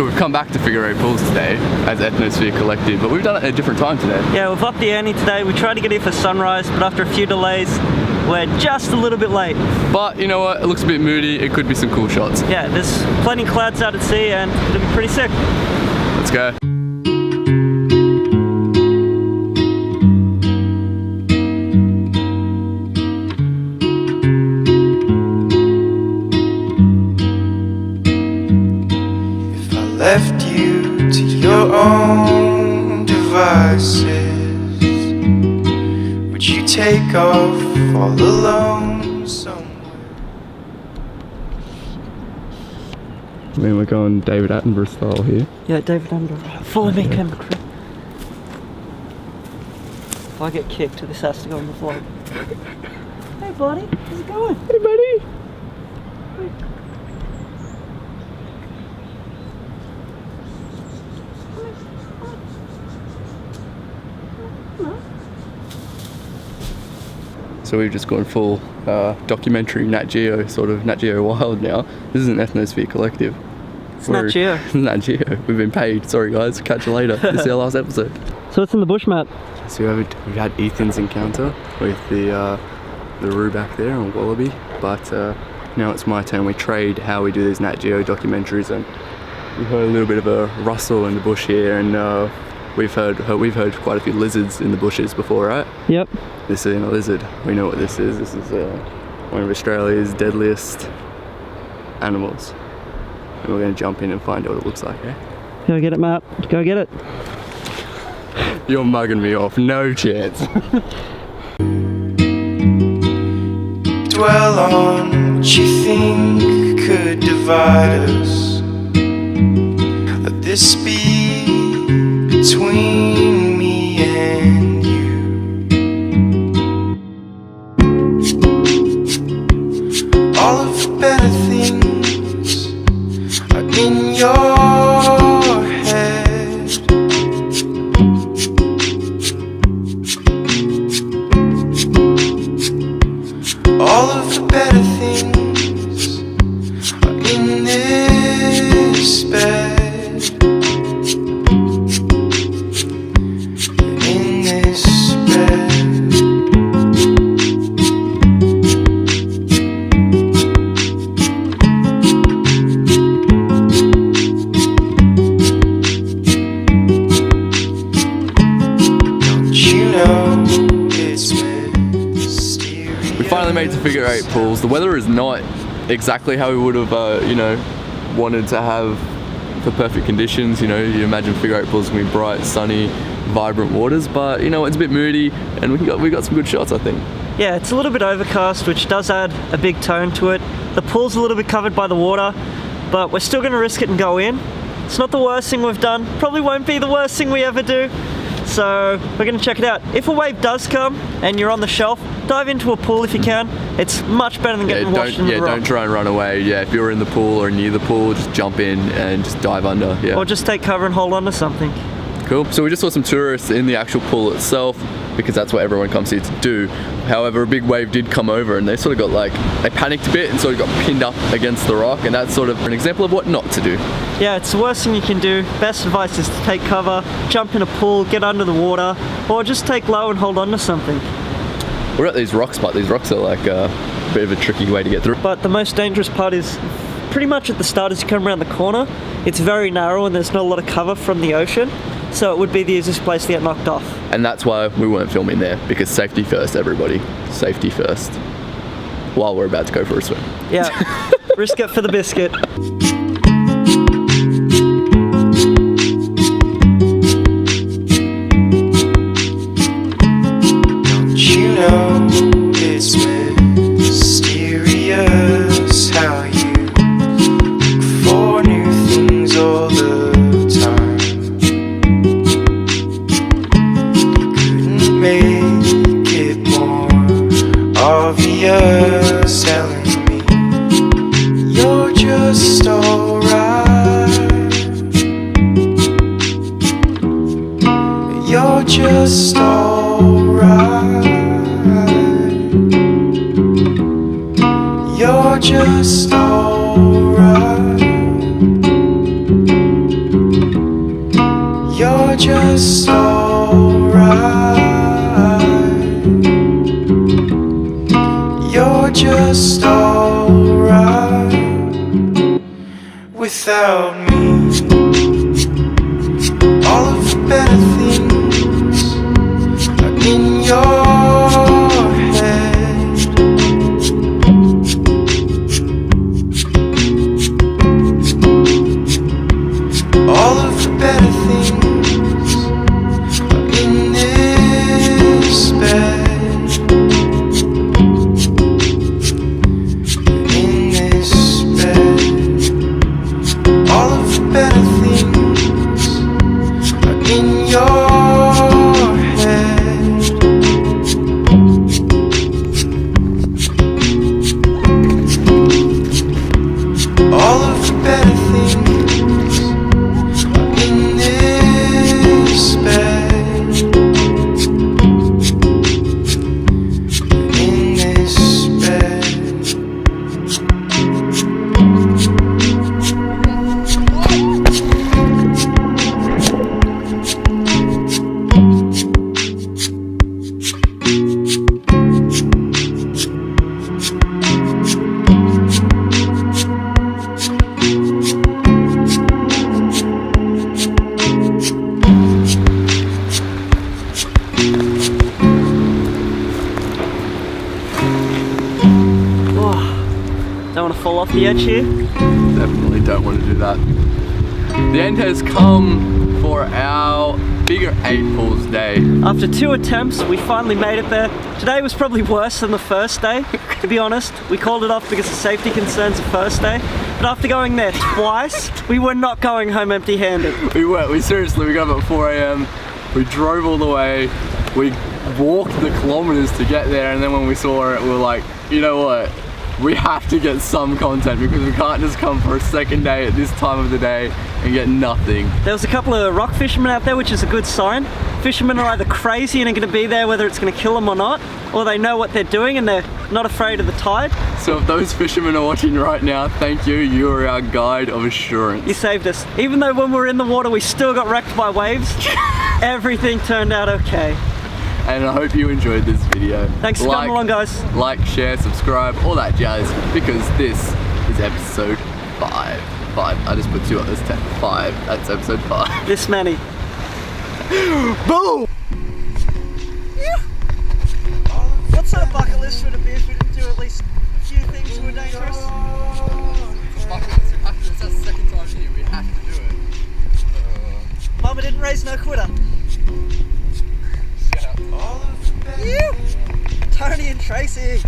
So we've come back to Figure Eight Pools today as Ethnosphere Collective, but we've done it at a different time today. Yeah, we've upped the ante today. We tried to get here for sunrise, but after a few delays, we're just a little bit late. But you know what? It looks a bit moody. It could be some cool shots. Yeah, there's plenty of clouds out at sea and it'll be pretty sick. Let's go. Left you to your own devices, would you take off all alone somewhere? I mean, we're going David Attenborough style here. Yeah, David Attenborough. Follow me, camera crew. If I get kicked, this has to go in the vlog. Hey buddy, how's it going? Hey buddy! So we've just gone full documentary Nat Geo, sort of Nat Geo Wild now. This is an Ethnosphere Collective. It's Nat Geo. Nat Geo. We've been paid. Sorry guys, catch you later. This is our last episode. So what's in the bush, Matt? So we've had Ethan's encounter with the roo back there on Wallaby, but now it's my turn. We trade how we do these Nat Geo documentaries, and we heard a little bit of a rustle in the bush here, and we've heard quite a few lizards in the bushes before, right? Yep. This isn't a lizard. We know what this is. This is one of Australia's deadliest animals. And we're going to jump in and find out what it looks like, eh? Go get it, Matt. Go get it. You're mugging me off. No chance. Dwell on what you think could divide us. Let this be between me and you. All of the better things are in your head. All of the better things are in this bed. In this bed. Don't you know it's mysterious? We finally made it to Figure Eight Pools. The weather is not exactly how we would have, wanted to have for perfect conditions. You know, you imagine Figure Eight Pools can be bright, sunny, vibrant waters, but you know, it's a bit moody, and we got some good shots, I think. Yeah, it's a little bit overcast, which does add a big tone to it. The pool's a little bit covered by the water, but we're still going to risk it and go in. It's not the worst thing we've done. Probably won't be the worst thing we ever do. So we're going to check it out. If a wave does come and you're on the shelf, dive into a pool if you can. It's much better than getting washed in the rock. Don't try and run away. Yeah, if you're in the pool or near the pool, just jump in and just dive under. Yeah. Or just take cover and hold on to something. Cool. So we just saw some tourists in the actual pool itself, because that's what everyone comes here to do. However, a big wave did come over and they sort of got they panicked a bit and sort of got pinned up against the rock, and that's sort of an example of what not to do. Yeah, it's the worst thing you can do. Best advice is to take cover, jump in a pool, get under the water, or just take low and hold on to something. We're at these rocks, but these rocks are like a bit of a tricky way to get through. But the most dangerous part is pretty much at the start as you come around the corner. It's very narrow and there's not a lot of cover from the ocean, so it would be the easiest place to get knocked off. And that's why we weren't filming there, because safety first, everybody. Safety first. While we're about to go for a swim. Yeah, risk it for the biscuit. Don't you know it's mysterious how you look for new things all the time. Couldn't make it more obvious, telling me you're just alright. You're just alright. You're just alright. just alright. You're just alright without me. All of the better things are in your head. All of the better things are in this bed. In this bed. All of the better things are in your head. All of the better things are in this bed. In this bed. Don't want to fall off the edge here. Definitely don't want to do that. The end has come for our Figure 8 pools day. After 2 attempts, we finally made it there. Today was probably worse than the first day, to be honest. We called it off because of safety concerns the first day. But after going there twice, we were not going home empty-handed. We got up at 4 AM, we drove all the way, we walked the kilometers to get there, and then when we saw it, we were like, you know what? We have to get some content because we can't just come for a second day at this time of the day and get nothing. There was a couple of rock fishermen out there, which is a good sign. Fishermen are either crazy and are going to be there whether it's going to kill them or not, or they know what they're doing and they're not afraid of the tide. So if those fishermen are watching right now, thank you. You are our guide of assurance. You saved us. Even though when we were in the water we still got wrecked by waves, everything turned out okay. And I hope you enjoyed this video. Thanks for coming along, guys. Like, share, subscribe, all that jazz, because this is episode 5. I just put 2 on this 10. 5. That's episode 5. This many. Boom! What's our bucket list for the beer if we didn't do at least a few things that were dangerous? It's our second time here. We have to do it. Mama didn't raise no quitter. Shut up. Tony and Tracy.